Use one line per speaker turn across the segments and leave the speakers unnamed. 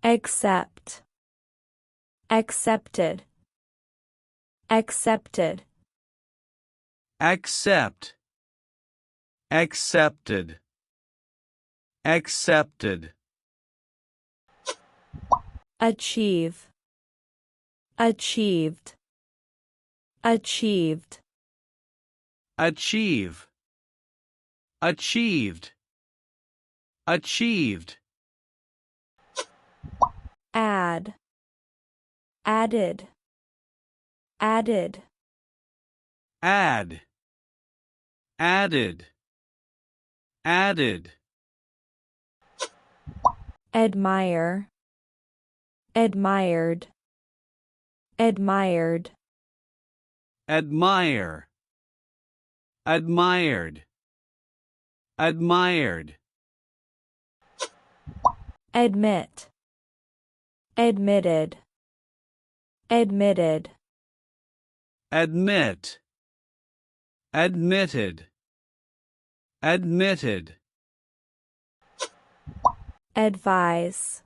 accept, accepted, accepted,
accept, accepted, accepted,
achieve, achieved, achieved,
achieve, achieved, achieved,
add, added, added,
add, added, added,
admire, admired, admired,
admire, admired, admired,
admit, admitted, admitted,
admit, admitted, admitted,
advise,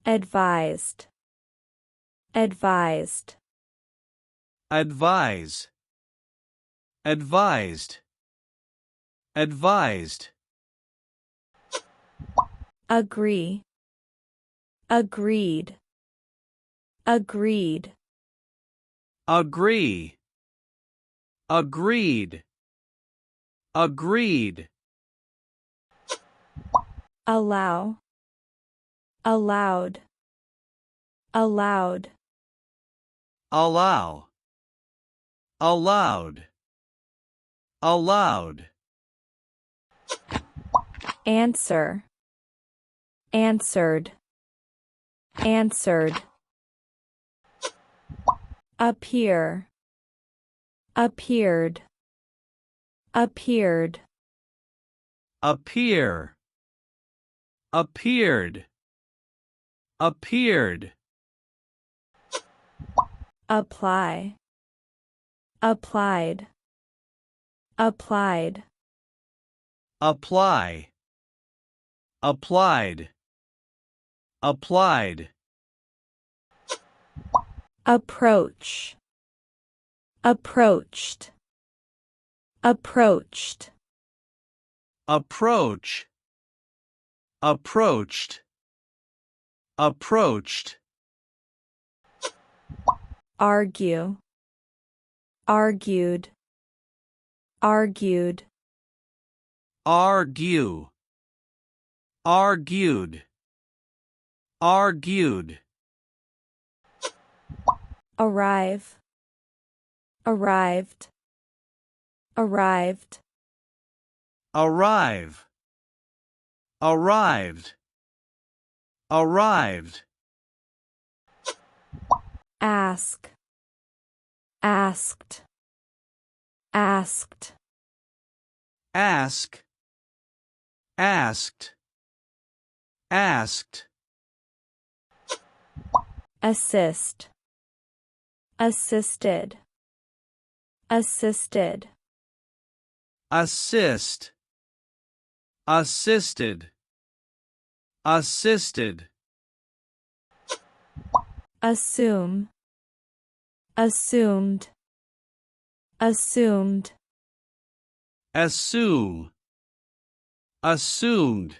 advised, advised,
advise, advised, advised,
agree, agreed, agreed,
agree, agreed, agreed,
allow, allowed, allowed,
allow, allowed, allowed,
answer, answered, answered, appear, appeared, appeared,
appear, appeared, appeared,
apply, applied, applied,
apply, applied, applied,
approach, approached, approached,
approach, approached, approached,
argue, argued, argued,
argue, argued, argued,
arrive, arrived, arrived,
arrive, arrived, arrived,
ask, asked, asked,
ask, asked, asked,
assist, assisted, assisted,
assist, assisted, assisted,
assume, assumed, assumed,
assume, assumed,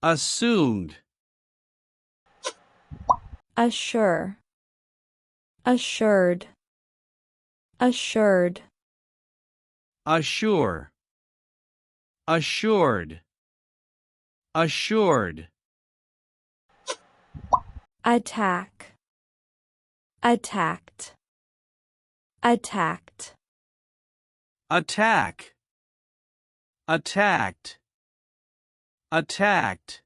assumed,
assure, assured, assured,
assure, assured, assured,
attack, attacked, attacked,
attack, attacked, attacked,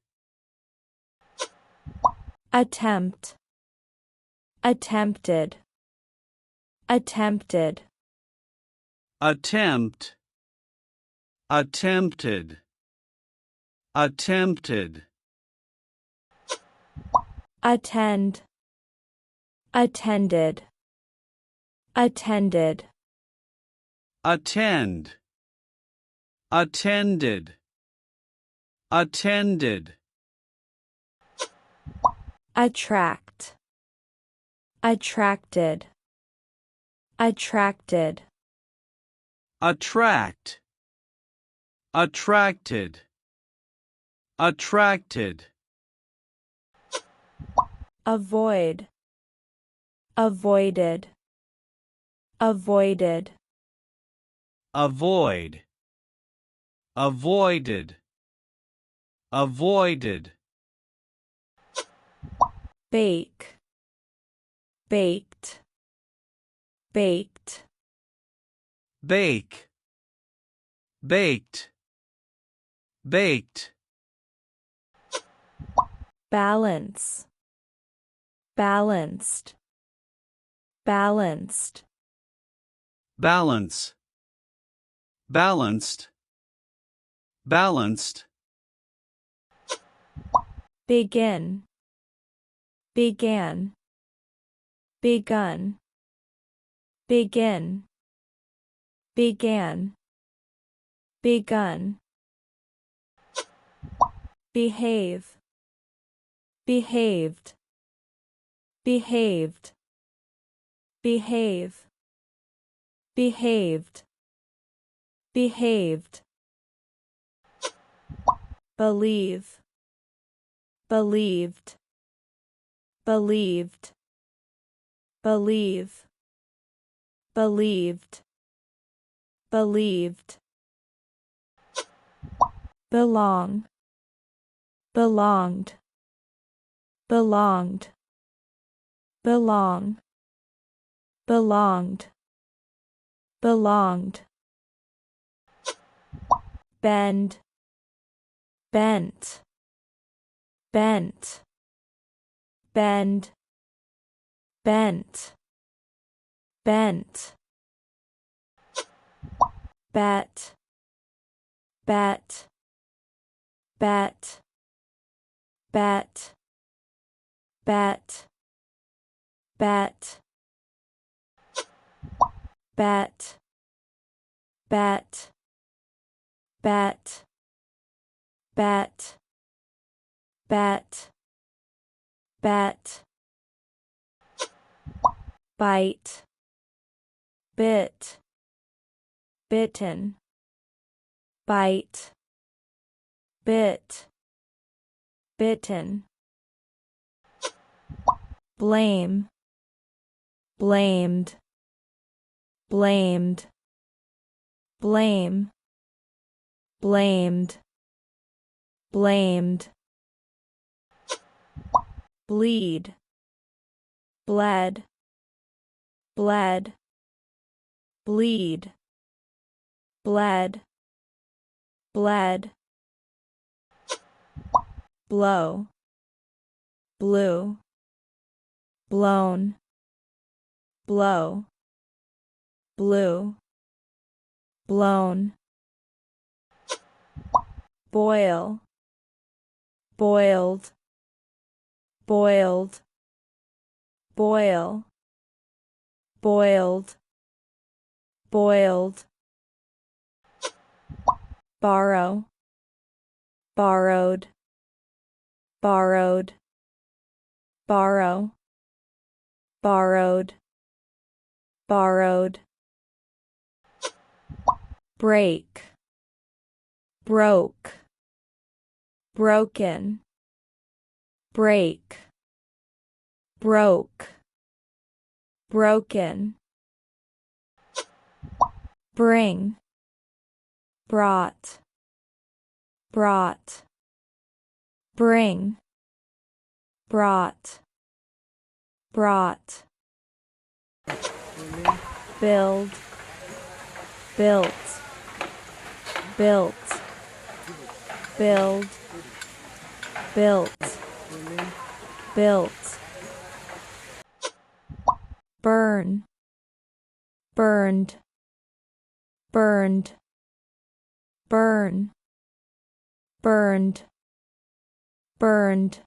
attempt, attempted, attempted,
attempt, attempted, attempted,
attend, attended, attended,
attend, attended, attended,
attract, attracted, attracted,
attract, attracted, attracted,
avoid, avoided, avoided,
avoid, avoided, avoided,
bake, baked, baked,
bake, baked, baked,
balance, balanced, balanced,
balance, balanced, balanced,
begin, began, begun, begin, began, begun, behave, behaved, behaved, behave, behaved, behaved, believe, believed, believed, believe, believed, believed, belong, belonged, belonged, belong, belonged, belonged, bend, bent, bent, bend, bent, bent, bet, bet, bet, bet, bet, bet, bet, bet, bet, bet, bet, bet, bite, bit, bitten, bite, bit, bitten, blame, blamed, blamed, blame, blamed, blamed, bleed, bled, bled, bleed, bled, bled, blow, blew, blown, blow, blew, blown, boil, boiled, boiled, boil, boiled, boiled, borrow, borrowed, borrowed, borrow, borrowed, borrowed, break, broke, broken, break, broke, broken, bring, brought, brought, bring, brought, brought, build, built, built, build, built, built, burn, burned, burned, burn, burned, burned,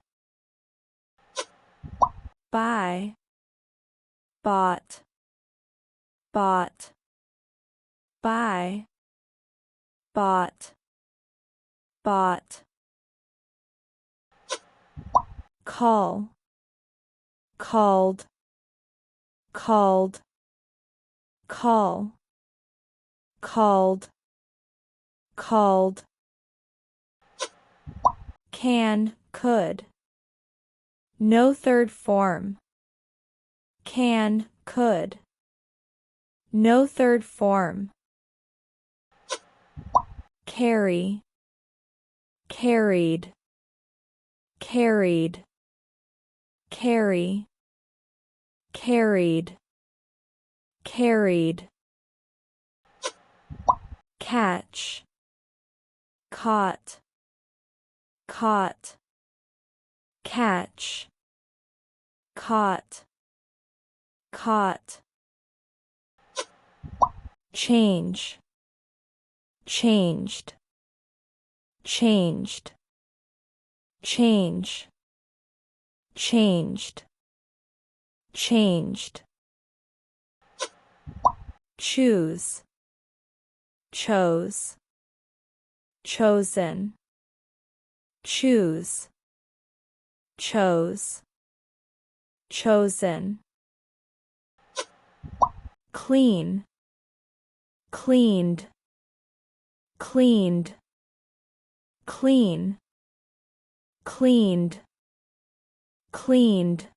buy, bought, bought, buy, bought, bought, call, called, called, call, called, called, can, could, no third form, can, could, no third form, carry, carried, carried, carry, carried, carried, catch, caught, caught, catch, caught, caught, change, changed, changed, change, changed, changed, choose, chose, chosen, choose, chose, chosen, clean, cleaned, cleaned, clean, cleaned, cleaned,